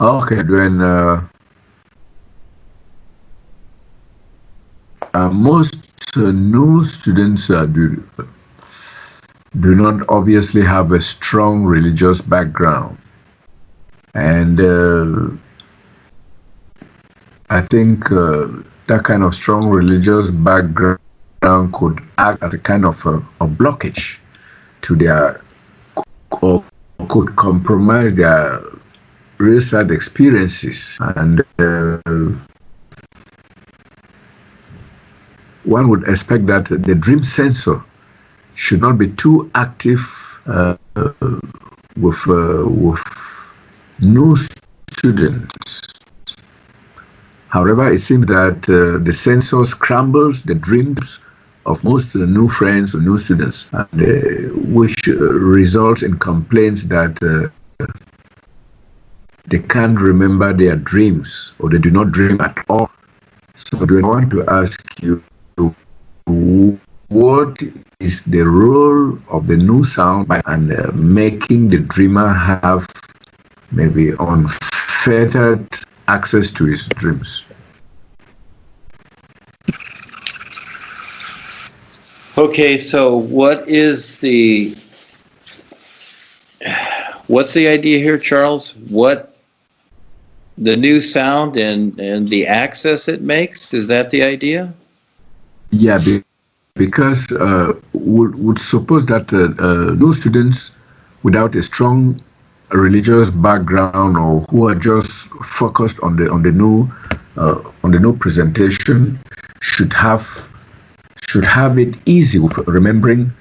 Okay, Duane. Most new students do not obviously have a strong religious background, and I think that kind of strong religious background could act as a kind of a blockage to their, or could compromise their real side experiences. And one would expect that the dream sensor should not be too active with new students. However, it seems that the sensor scrambles the dreams of most new friends or new students, and, which results in complaints that they can't remember their dreams or they do not dream at all. So, do I want to ask you, what is the role of the new sound and making the dreamer have maybe unfettered access to his dreams? Okay, so what's the idea here, Charles? What the new sound and the access it makes? Is that the idea? Yeah, because would suppose that new students without a strong religious background or who are just focused on the new presentation should have it easy with remembering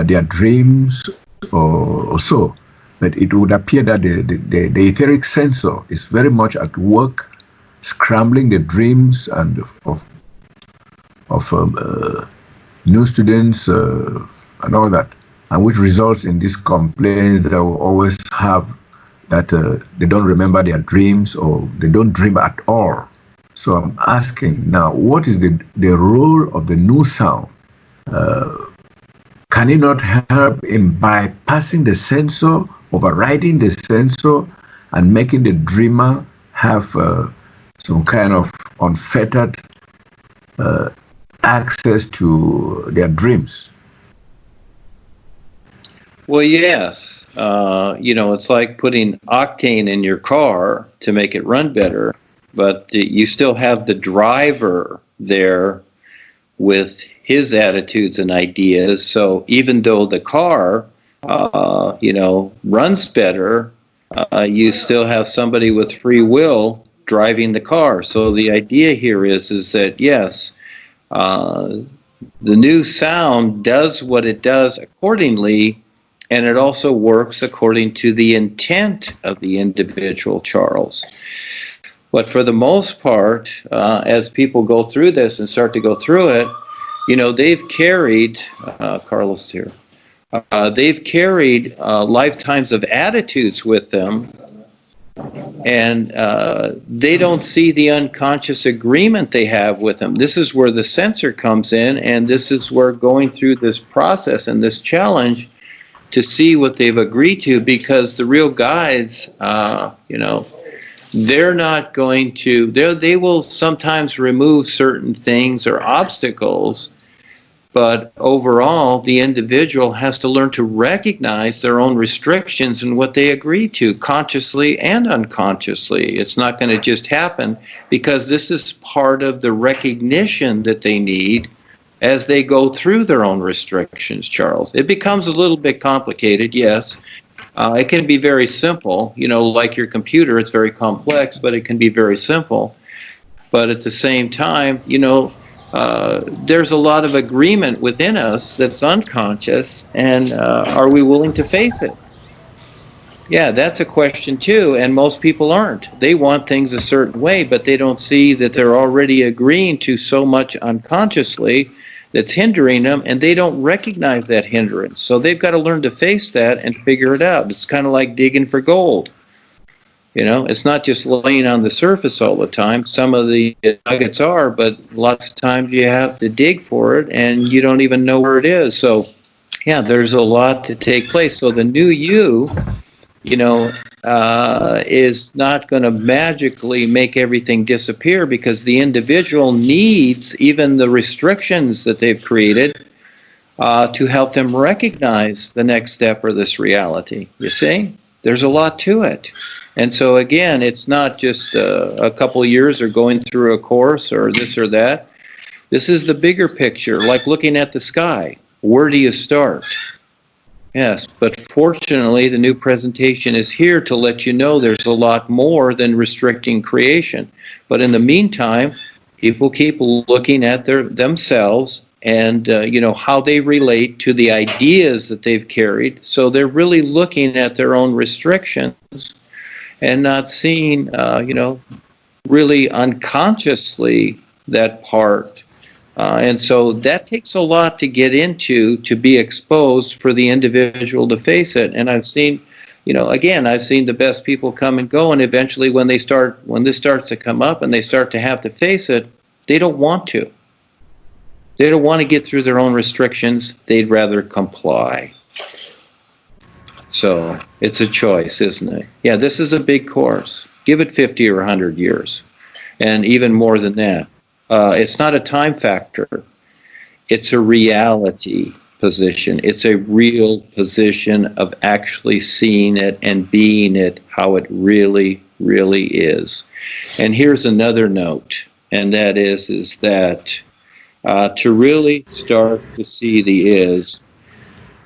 their dreams or so. But it would appear that the etheric sensor is very much at work, scrambling the dreams and of new students and all that, and which results in these complaints that will always have that they don't remember their dreams or they don't dream at all. So I'm asking now, what is the role of the new sound? Can it not help in bypassing the sensor, overriding the sensor, and making the dreamer have some kind of unfettered access to their dreams? Well, yes. It's like putting octane in your car to make it run better, but you still have the driver there with his attitudes and ideas. So even though the car, runs better, you still have somebody with free will driving the car. So the idea here is that, yes, the new sound does what it does accordingly, and it also works according to the intent of the individual, Charles. But for the most part, as people go through this and start to go through it, they've carried, Carlos here, they've carried lifetimes of attitudes with them, and they don't see the unconscious agreement they have with them. This is where the sensor comes in, and this is where going through this process and this challenge to see what they've agreed to, because the real guides, they're not going to, they will sometimes remove certain things or obstacles, but overall, the individual has to learn to recognize their own restrictions and what they agree to, consciously and unconsciously. It's not going to just happen, because this is part of the recognition that they need as they go through their own restrictions, Charles. It becomes a little bit complicated, yes. It can be very simple, like your computer, it's very complex, but it can be very simple. But at the same time, there's a lot of agreement within us that's unconscious, and are we willing to face it? Yeah, that's a question too, and most people aren't. They want things a certain way, but they don't see that they're already agreeing to so much unconsciously that's hindering them, and they don't recognize that hindrance. So they've got to learn to face that and figure it out. It's kind of like digging for gold. It's not just laying on the surface all the time. Some of the nuggets are, but lots of times you have to dig for it, and you don't even know where it is. So, yeah, there's a lot to take place. So the new you, is not going to magically make everything disappear, because the individual needs even the restrictions that they've created to help them recognize the next step or this reality. You see? There's a lot to it. And so again, it's not just a couple of years or going through a course or this or that. This is the bigger picture, like looking at the sky. Where do you start? Yes, but fortunately, the new presentation is here to let you know there's a lot more than restricting creation. But in the meantime, people keep looking at themselves and how they relate to the ideas that they've carried. So they're really looking at their own restrictions and not seeing, really unconsciously that part. And so that takes a lot to get into, to be exposed for the individual to face it. And I've seen, I've seen the best people come and go, and eventually when this starts to come up and they start to have to face it, they don't want to. They don't want to get through their own restrictions. They'd rather comply. So it's a choice, isn't it? Yeah, this is a big course. Give it 50 or 100 years, and even more than that. It's not a time factor. It's a reality position. It's a real position of actually seeing it and being it how it really, really is. And here's another note, and that is that to really start to see the is,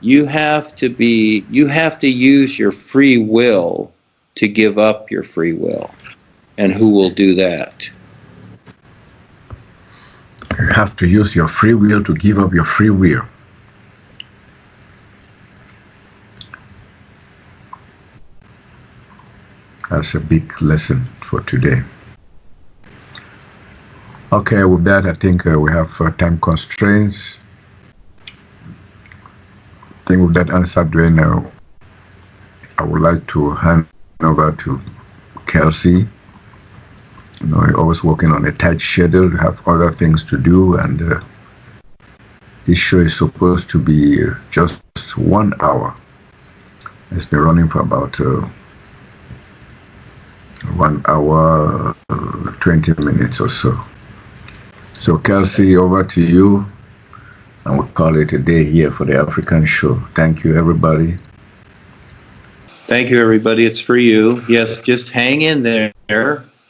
you have to use your free will to give up your free will. And who will do that? You have to use your free will to give up your free will. That's a big lesson for today. Okay, with that, I think we have time constraints. I think with that answer, Duane, I would like to hand over to Kelsey. You're always working on a tight schedule, you have other things to do, and this show is supposed to be just 1 hour. It's been running for about 1 hour, 20 minutes or so. So Kelsey, over to you, and we'll call it a day here for the African show. Thank you, everybody. Thank you, everybody. It's for you. Yes, just hang in there.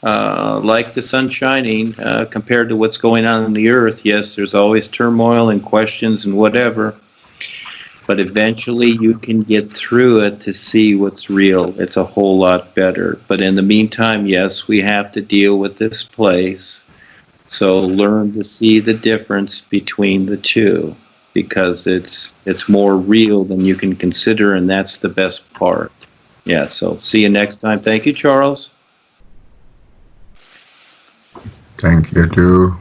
Like the sun shining, compared to what's going on in the earth. Yes, there's always turmoil and questions and whatever, but eventually you can get through it to see what's real. It's a whole lot better. But in the meantime, yes, we have to deal with this place. So learn to see the difference between the two, because it's more real than you can consider, and that's the best part. Yeah, so see you next time. Thank you, Charles. Thank you, too.